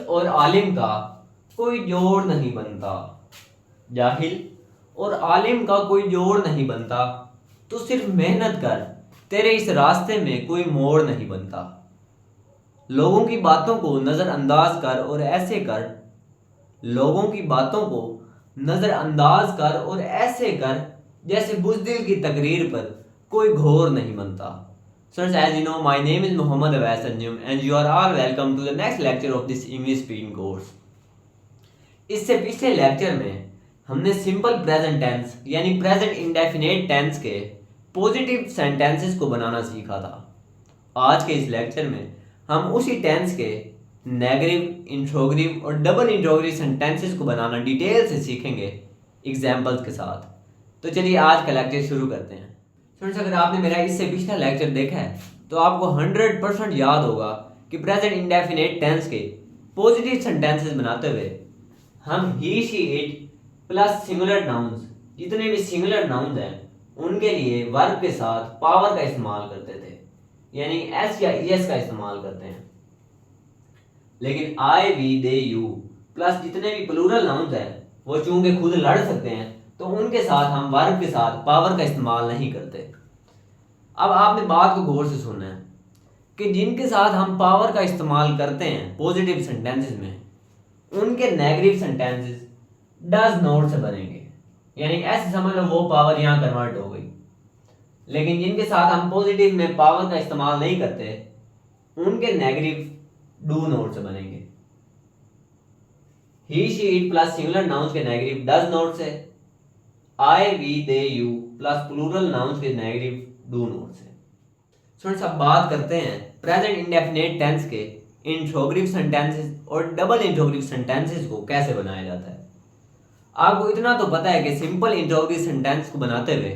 और आलिम का कोई जोड़ नहीं बनता। जाहिल और आलिम का कोई जोड़ नहीं बनता। तू सिर्फ मेहनत कर, तेरे इस रास्ते में कोई मोड़ नहीं बनता। लोगों की बातों को नज़रअंदाज कर और ऐसे कर, लोगों की बातों को नज़रअंदाज कर और ऐसे कर जैसे बुज़दिल की तकरीर पर कोई घोर नहीं बनता। Sirs, as you know, my name is Muhammad Awais Anjum and you are all welcome to the next lecture of this English speaking course. इससे पिछले लेक्चर में हमने सिंपल प्रेजेंट टेंस यानी प्रेजेंट इंडेफिनेट टेंस के positive sentences को बनाना सीखा था। आज के इस लेक्चर में हम उसी टेंस के नेगेटिव, इंट्रोगेटिव और डबल इंट्रोगेटिव सेंटेंसेस को बनाना डिटेल से सीखेंगे एग्जाम्पल्स के साथ। तो चलिए आज का लेक्चर शुरू करते हैं। फ्रेंड्स, अगर आपने मेरा इससे पिछला लेक्चर देखा है तो आपको 100% याद होगा कि प्रेजेंट इंडेफिनेट टेंस के पॉजिटिव सेंटेंसेस बनाते हुए हम he, she, it plus singular nouns, जितने भी सिंगुलर नाउन्स हैं उनके लिए वर्ब के साथ पावर का इस्तेमाल करते थे, यानी एस या ईएस का इस्तेमाल करते हैं। लेकिन आई, वी, दे, यू प्लस जितने भी प्लूरल नाउन्स हैं वो चूंकि खुद लड़ सकते हैं तो उनके साथ हम वर्ब के साथ पावर का इस्तेमाल नहीं करते। अब आपने बात को गौर से सुनना है कि जिनके साथ हम पावर का इस्तेमाल करते हैं पॉजिटिव सेंटेंसेस में, उनके नेगेटिव सेंटेंसेस डज नॉट से बनेंगे, यानी ऐसे समझ लो वो पावर यहाँ कन्वर्ट हो गई। लेकिन जिनके साथ हम पॉजिटिव में पावर का इस्तेमाल नहीं करते उनके नेगेटिव डू नॉट से बनेंगे। He, she, it plus singular nouns के नेगेटिव डज नॉट से, I, we, they, you plus plural nouns के नेगेटिव डू नॉट से। फ्रेंड्स, अब बात करते हैं प्रेजेंट इंडेफिनेट टेंस के इंट्रोगेटिव सेंटेंसेस और डबल इंट्रोगेटिव सेंटेंसेस को कैसे बनाया जाता है। आपको इतना तो पता है कि सिंपल इंट्रोगेटिव सेंटेंस को बनाते हुए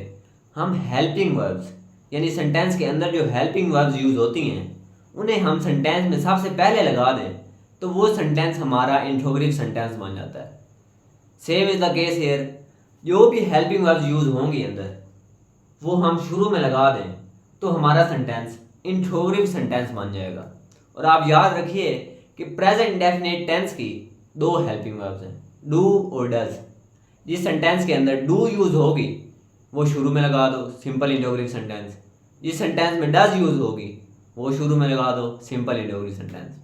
हम हेल्पिंग वर्ब्स यानी सेंटेंस के अंदर जो हेल्पिंग वर्ब्स यूज होती हैं उन्हें हम सेंटेंस में सबसे पहले लगा दें तो वो सेंटेंस हमारा इंट्रोगेटिव सेंटेंस बन जाता है। Same is the case here, जो भी हेल्पिंग वर्ब्स यूज होंगी अंदर वो हम शुरू में लगा दें तो हमारा सेंटेंस इंट्रोगेटिव सेंटेंस बन जाएगा। और आप याद रखिए कि प्रेजेंट इंडेफिनेट टेंस की दो हेल्पिंग वर्ब्स हैं, डू और डज। जिस सेंटेंस के अंदर डू यूज होगी वो शुरू में लगा दो, सिंपल इंट्रोगेटिव सेंटेंस। जिस सेंटेंस में डज यूज होगी वो शुरू में लगा दो, सिंपल इंट्रोगेटिव सेंटेंस।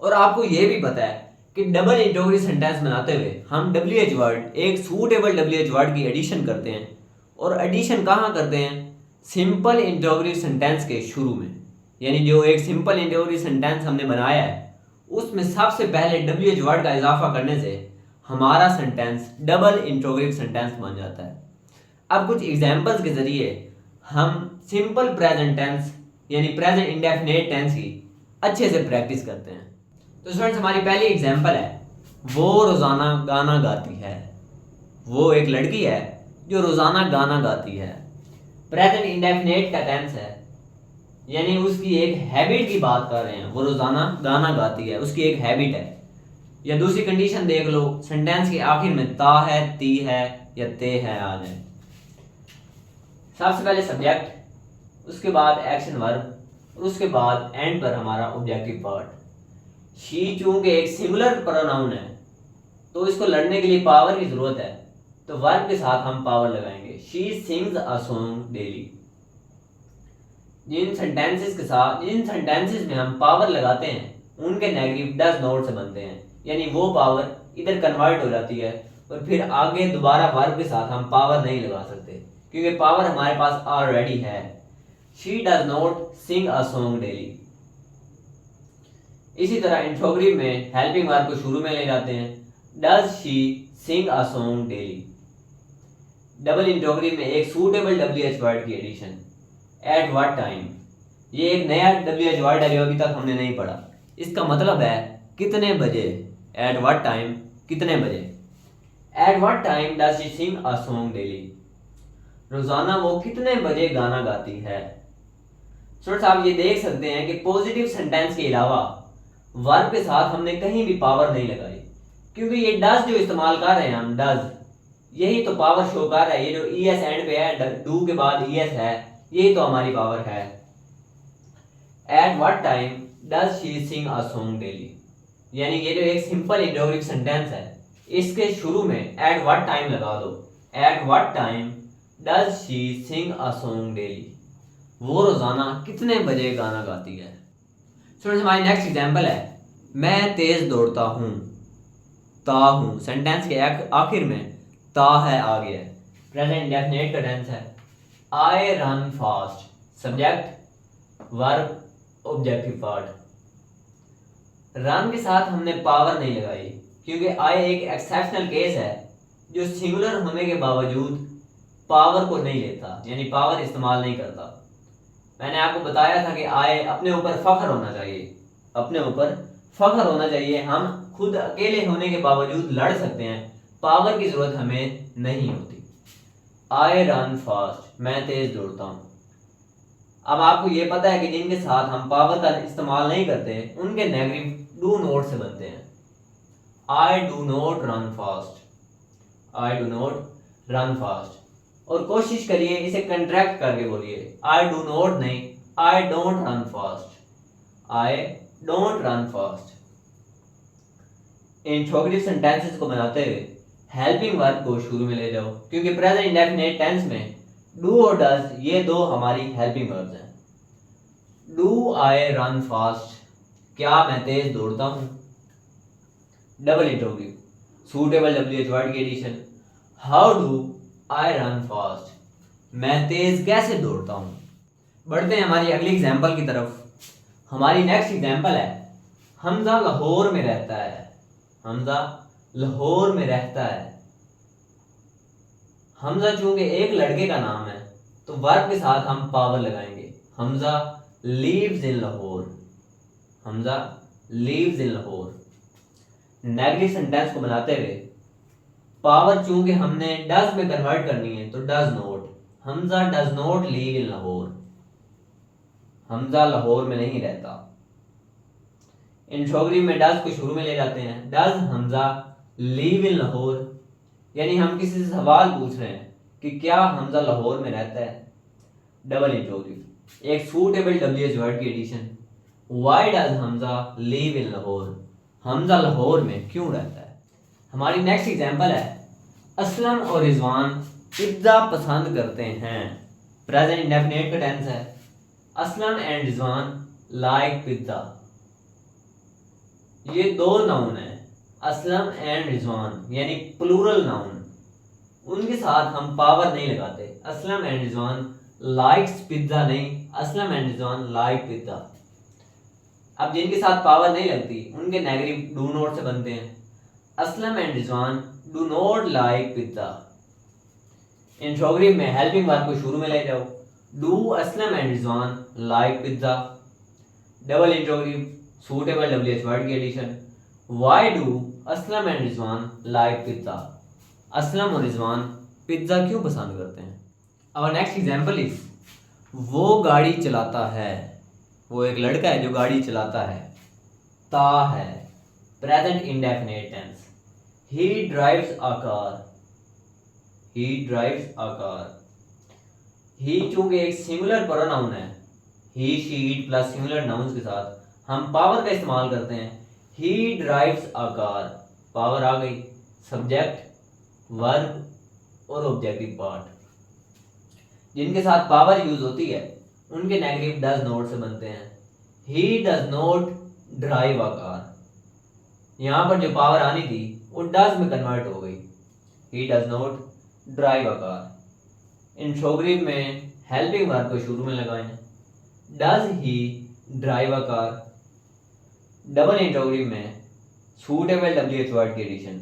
और आपको ये भी पता है कि डबल इंट्रोगेटिव सेंटेंस बनाते हुए हम WH वर्ड, एक सूटेबल WH वर्ड की एडिशन करते हैं। और एडिशन कहाँ करते हैं? सिंपल इंट्रोगेटिव सेंटेंस के शुरू में, यानी जो एक सिंपल इंट्रोगेटिव सेंटेंस हमने बनाया है उसमें सबसे पहले WH वर्ड का इजाफा करने से हमारा सेंटेंस डबल इंट्रोगेटिव सेंटेंस बन जाता है। अब कुछ एग्जांपल्स के जरिए हम सिंपल प्रेजेंट टेंस यानी प्रेजेंट इंडेफिनेट टेंस की अच्छे से प्रैक्टिस करते हैं। तो स्टूडेंट्स, हमारी पहली एग्जांपल है, वो रोज़ाना गाना गाती है। वो एक लड़की है जो रोज़ाना गाना गाती है। प्रेजेंट इंडेफिनेट का टेंस है, यानी उसकी एक हैबिट की बात कर रहे हैं। वो रोज़ाना गाना गाती है, उसकी एक हैबिट है। या दूसरी कंडीशन देख लो, सेंटेंस के आखिर में ता है, ती है या ते है आ जाए। सबसे पहले सब्जेक्ट, उसके बाद एक्शन वर्ब और उसके बाद एंड पर हमारा ऑब्जेक्टिव पार्ट। शी चूंकि एक सिंगुलर प्रोनाउन है तो इसको लड़ने के लिए पावर की जरूरत है, तो वर्ब के साथ हम पावर लगाएंगे। She sings a song daily. जिन सेंटेंसेस में हम पावर लगाते हैं उनके नेगेटिव डज नॉट से बनते हैं, यानी वो पावर इधर कन्वर्ट हो जाती है और फिर आगे दोबारा वर्ब के साथ हम पावर नहीं लगा सकते क्योंकि पावर हमारे पास ऑलरेडी है। She does not sing a song daily. इसी तरह इंट्रोगेटिव में हेल्पिंग वर्ब को शुरू में ले जाते हैं, does she Singh a song daily. Double interrogative में एक सूटेबल WH वर्ड की एडिशन, एट व्हाट टाइम। ये एक नया WH वर्ड है जो अभी तक हमने नहीं पढ़ा। इसका मतलब है कितने बजे, एट व्हाट टाइम, कितने बजे। At what time does she Singh a song daily. रोजाना वो कितने बजे गाना गाती है। स्टूडेंट्स, आप ये देख सकते हैं कि पॉजिटिव सेंटेंस के अलावा वर्ब के साथ हमने कहीं भी पावर नहीं लगाई क्योंकि ये डज जो इस्तेमाल कर रहे हैं हम, डज, यही तो पावर शो कर रहा है। ये जो ES एंड पे है, डू के बाद ES है, यही तो हमारी पावर है। At what time does she Singh a song daily. यानी ये जो एक सिंपल इंट्रोगेटिव सेंटेंस है, इसके शुरू में एट व्हाट टाइम लगा दो। At what time does she Singh a song daily, वो रोजाना कितने बजे गाना गाती है। स्टूडेंट्स हमारी नेक्स्ट एग्जांपल है, मैं तेज दौड़ता हूँ। ता हूँ सेंटेंस के आखिर में ता है आगे है, प्रेजेंट इंडेफिनिट का टेंस है। आई run fast, subject verb objective part. Run के साथ हमने पावर नहीं लगाई क्योंकि आई एक एक्सेप्शनल केस है जो सिंगुलर होने के बावजूद पावर को नहीं लेता, यानी पावर इस्तेमाल नहीं करता। मैंने आपको बताया था कि आई अपने ऊपर फख्र होना चाहिए, अपने ऊपर फख्र होना चाहिए। हम खुद अकेले होने के बावजूद लड़ सकते हैं, पावर की जरूरत हमें नहीं होती। आई रन फास्ट, मैं तेज दौड़ता हूँ। अब आपको ये पता है कि जिनके साथ हम पावर का इस्तेमाल नहीं करते उनके नेगेटिव डू नॉट से बनते हैं। I do not run fast, I do not run fast. और कोशिश करिए इसे कंट्रैक्ट करके बोलिए, आई डू नॉट नहीं, I don't run fast, I don't run fast. Interrogative sentences को बनाते हुए हेल्पिंग वर्ब को शुरू में ले जाओ, क्योंकि प्रेजेंट इंडेफिनिट टेंस में डू और डज ये दो हमारी हेल्पिंग वर्ब्स हैं। डू आई रन फास्ट, क्या मैं तेज दौड़ता हूं। Double interrogative suitable WH word की addition, how do I run fast, मैं तेज कैसे दौड़ता हूं। बढ़ते हैं हमारी अगली एग्जांपल की तरफ। हमारी नेक्स्ट एग्जांपल है, हमजा लाहौर में रहता है। हमजा लाहौर में रहता है। हमजा चूंकि एक लड़के का नाम है तो वर्ब के साथ हम पावर लगाएंगे। हमजा लीव्स इन लाहौर, हमजा लीव्स इन लाहौर। नेगेटिव सेंटेंस को बनाते हुए पावर चूंकि हमने डज में कन्वर्ट करनी है तो does not, Hamza does not live in Lahore, Hamza Lahore में नहीं रहता। इंट्रोगेटिव में डज को शुरू में ले जाते हैं, does Hamza live in Lahore, यानी हम किसी से सवाल पूछ रहे हैं कि क्या हमजा लाहौर में रहता है। डबल इंट्रोगेटिव एक सूटेबल WH वर्ड की addition, why does Hamza live in Lahore, Hamza Lahore में क्यों रहता है। हमारी नेक्स्ट एग्जांपल है, असलम और रिजवान पिज्जा पसंद करते हैं। प्रेजेंट इंडेफिनिट का टेंस है। Aslam and Rizwan like pizza, ये दो नाउन है, असलम एंड रिजवान यानी प्लूरल नाउन, उनके साथ हम पावर नहीं लगाते। Aslam and Rizwan likes pizza नहीं, Aslam and Rizwan like pizza. अब जिनके साथ पावर नहीं लगती उनके नेगेटिव डू नॉट से बनते हैं। Aslam and Rizwan do not like pizza. Interrogative में हेल्पिंग वर्ब को शुरू में ले जाओ, do Aslam and Rizwan like pizza. Double interrogative suitable WH word की addition, why do Aslam and Rizwan like pizza, Aslam और रिजवान पिज्जा क्यों पसंद करते हैं। आवर नेक्स्ट एग्जांपल इज, वो गाड़ी चलाता है। वो एक लड़का है जो गाड़ी चलाता है। ता है present indefinite tense, he drives a car, he drives a car. He चूंकि एक सिंगुलर प्रोनाउन है, he she it plus singular nouns के साथ हम पावर का इस्तेमाल करते हैं। He drives a car, power आ गई, सब्जेक्ट वर्ब और ऑब्जेक्टिव पार्ट। जिनके साथ पावर यूज होती है उनके नेगेटिव डज नॉट से बनते हैं। ही does not drive a car, यहां पर जो पावर आनी थी वो डज में कन्वर्ट हो गई। He does not drive a car. Interrogative में हेल्पिंग वर्ब को शुरू में लगाएं, does he drive a car. Double interrogative में सूटेबल WH वर्ड की addition,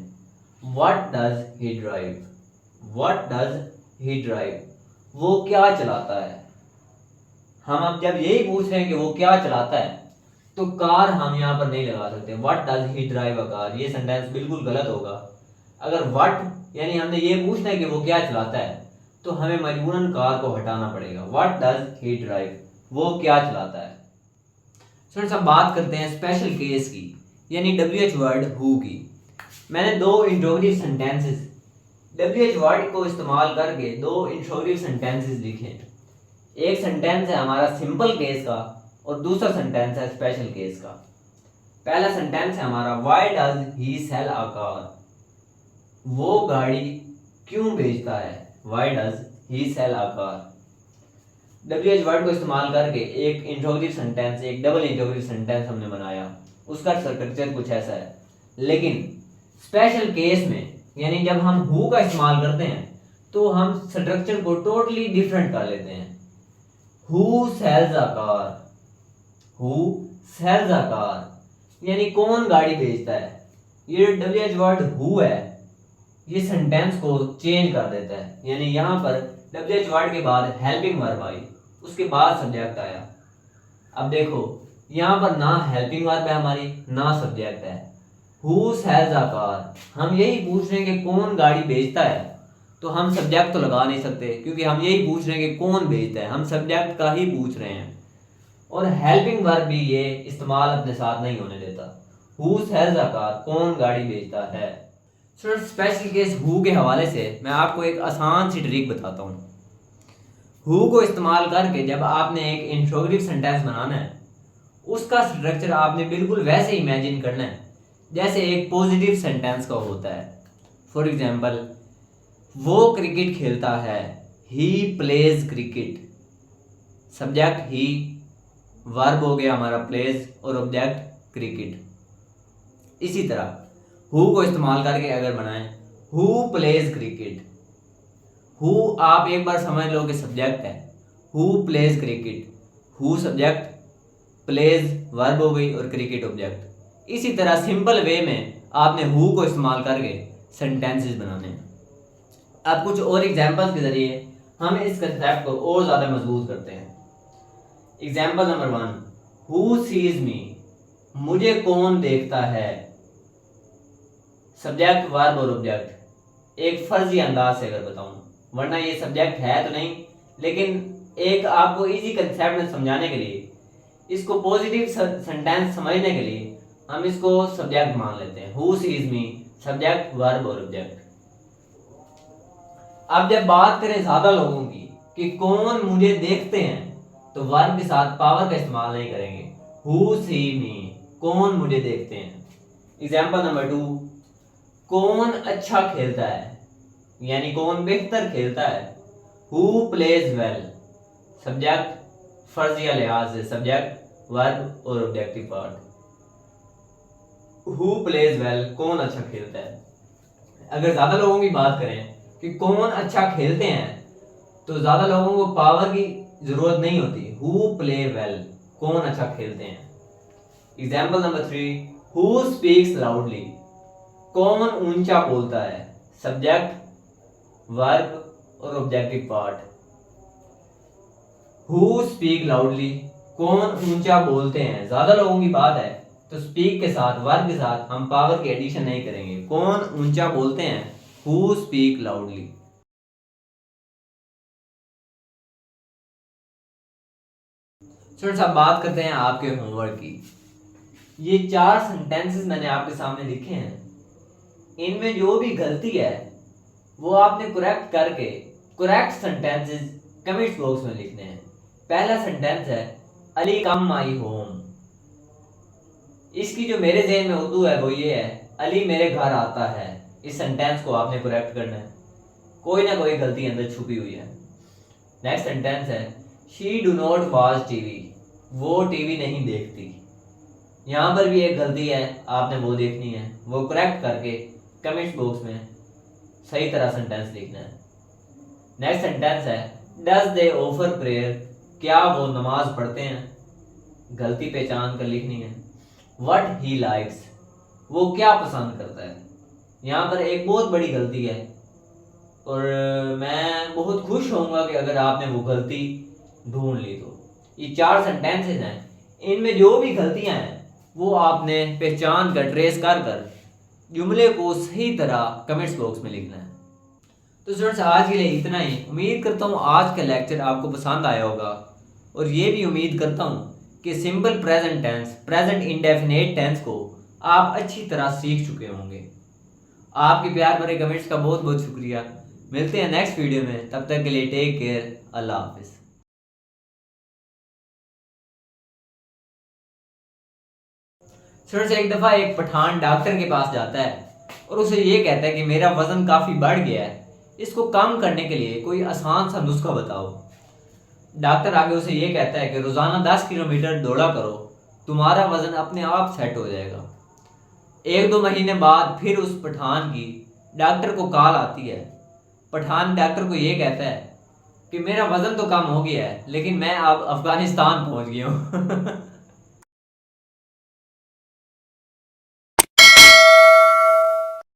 what does he drive, what does he drive, वो क्या चलाता है। हम अब जब यही पूछ रहे हैं कि वो क्या चलाता है तो कार हम यहाँ पर नहीं लगा सकते। What does he drive a car, ये सेंटेंस बिल्कुल गलत होगा। अगर व्हाट यानी हमने ये पूछना है कि वो क्या चलाता है तो हमें मजबूरन कार को हटाना पड़ेगा। व्हाट डज ही ड्राइव, वो क्या चलाता है। स्टूडेंट्स अब बात करते हैं स्पेशल केस की, यानी WH वर्ड हु की। मैंने दो इंट्रोगेटिव सेंटेंसेस WH वर्ड को इस्तेमाल करके दो इंट्रोगेटिव सेंटेंसेस लिखे। एक सेंटेंस है हमारा सिंपल केस का और दूसरा सेंटेंस है स्पेशल केस का। पहला सेंटेंस है हमारा why does he sell a car, वो गाड़ी क्यों बेचता है, why does he sell a car. WH word को इस्तेमाल करके एक इंट्रोगेटिव सेंटेंस, एक डबल इंट्रोगेटिव सेंटेंस हमने बनाया, उसका स्ट्रक्चर कुछ ऐसा है। लेकिन स्पेशल केस में यानी जब हम हु का इस्तेमाल करते हैं तो हम स्ट्रक्चर को टोटली डिफरेंट कर लेते हैं। Who sells a car, who sells a car यानी कौन गाड़ी बेचता है। ये WH वर्ड हु है, ये सेंटेंस को चेंज कर देता है, यानी यहाँ पर WH वर्ड के बाद हेल्पिंग वर्ब आई, उसके बाद सब्जेक्ट आया। अब देखो यहाँ पर ना हेल्पिंग वर्ब है हमारी, ना सब्जेक्ट है। हु सेल्स अ कार, हम यही पूछ रहे हैं कि कौन गाड़ी बेचता है, तो हम सब्जेक्ट तो लगा नहीं सकते क्योंकि हम यही पूछ रहे हैं कि कौन बेचता है, हम सब्जेक्ट का ही पूछ रहे हैं। और हेल्पिंग वर्ब भी ये इस्तेमाल अपने साथ नहीं होने देता। हु सेल्स अ कार, कौन गाड़ी बेचता है। स्पेशल केस हु के हवाले से मैं आपको एक आसान सी ट्रिक बताता हूँ। हु को इस्तेमाल करके जब आपने एक इंट्रोगेटिव सेंटेंस बनाना है, उसका स्ट्रक्चर आपने बिल्कुल वैसे इमेजिन करना है जैसे एक पॉजिटिव सेंटेंस का होता है। फॉर एग्जाम्पल, वो क्रिकेट खेलता है, he plays cricket, subject he, verb हो गया हमारा प्लेज और ऑब्जेक्ट क्रिकेट। इसी तरह हु को इस्तेमाल करके अगर बनाएं, हु प्लेज क्रिकेट, हु आप एक बार समझ लो कि सब्जेक्ट है, who plays cricket, who subject, plays verb हो गई और क्रिकेट ऑब्जेक्ट। इसी तरह सिंपल वे में आपने हु को इस्तेमाल करके सेंटेंसेस बनाने हैं। अब कुछ और एग्जांपल्स के जरिए हम इस कंसेप्ट को और ज़्यादा मजबूत करते हैं। Example number 1, who sees me, मुझे कौन देखता है, सब्जेक्ट वर्ब और ऑब्जेक्ट। एक फर्जी अंदाज से अगर बताऊं, वरना ये सब्जेक्ट है तो नहीं, लेकिन एक आपको इजी कंसेप्ट में समझाने के लिए, इसको पॉजिटिव सेंटेंस समझने के लिए हम इसको सब्जेक्ट मान लेते हैं। Who sees me, subject verb और ऑब्जेक्ट। अब जब बात करें ज्यादा लोगों की कि कौन मुझे देखते हैं, तो वर्ब के साथ पावर का इस्तेमाल नहीं करेंगे। हु सी मी, कौन मुझे देखते हैं। एग्जाम्पल नंबर 2, कौन अच्छा खेलता है, यानी कौन बेहतर खेलता है। हु प्लेज वेल, सब्जेक्ट फर्जिया लिहाज से, सब्जेक्ट वर्ब और objective part. Who plays well, कौन अच्छा खेलता है। अगर ज्यादा लोगों की बात करें कि कौन अच्छा खेलते हैं, तो ज्यादा लोगों को पावर की जरूरत नहीं होती। हु प्ले वेल, कौन अच्छा खेलते हैं। Example number 3, who speaks loudly, कौन ऊंचा बोलता है, सब्जेक्ट वर्ब और objective part. Who speak loudly, कौन ऊंचा बोलते हैं। ज्यादा लोगों की बात है तो स्पीक के साथ, वर्ब के साथ हम पावर की एडिशन नहीं करेंगे। कौन ऊंचा बोलते हैं, हु स्पीक लाउडली। स्टूडेंट्स, अब बात करते हैं आपके होमवर्क की। ये 4 सेंटेंसेस मैंने आपके सामने लिखे हैं, इनमें जो भी गलती है वो आपने करेक्ट करके करेक्ट सेंटेंसेस कमेंट बॉक्स में लिखने हैं। पहला सेंटेंस है अली कम माई होम। इसकी जो मेरे ज़हन में उर्दू है वो ये है, अली मेरे घर आता है। इस सेंटेंस को आपने करेक्ट करना है, कोई ना कोई गलती अंदर छुपी हुई है। नेक्स्ट सेंटेंस है she do not watch TV, वो टीवी नहीं देखती। यहाँ पर भी एक गलती है, आपने वो देखनी है, वो करेक्ट करके कमेंट बॉक्स में सही तरह सेंटेंस लिखना है। नेक्स्ट सेंटेंस है डज दे ऑफर प्रेयर, क्या वो नमाज पढ़ते हैं। गलती पहचान कर लिखनी है। व्हाट ही लाइक्स, वो क्या पसंद करता है। यहाँ पर एक बहुत बड़ी गलती है और मैं बहुत खुश होऊंगा कि अगर आपने वो गलती ढूंढ ली। तो ये 4 सेंटेंसेस हैं, इनमें जो भी गलतियां हैं वो आपने पहचान कर, ट्रेस कर कर जुमले को सही तरह कमेंट्स बॉक्स में लिखना है। तो स्टूडेंट्स, आज के लिए इतना ही। उम्मीद करता हूँ आज का लेक्चर आपको पसंद आया होगा और ये भी उम्मीद करता हूँ कि simple present tense, present indefinite tense को आप अच्छी तरह सीख चुके होंगे। आपके प्यार भरे कमेंट्स का बहुत बहुत शुक्रिया। मिलते हैं नेक्स्ट वीडियो में, तब तक के लिए टेक केयर, अल्लाह हाफिज़। स्टूडेंट्स एक दफ़ा एक पठान डॉक्टर के पास जाता है और उसे ये कहता है कि मेरा वज़न काफ़ी बढ़ गया है, इसको कम करने के लिए कोई आसान सा नुस्खा बताओ। डॉक्टर आगे उसे ये कहता है कि रोज़ाना 10 किलोमीटर दौड़ा करो, तुम्हारा वज़न अपने आप सेट हो जाएगा। 1-2 महीने बाद फिर उस पठान की डॉक्टर को कॉल आती है। पठान डॉक्टर को ये कहता है कि मेरा वज़न तो कम हो गया है, लेकिन मैं अब अफ़गानिस्तान पहुंच गया हूँ।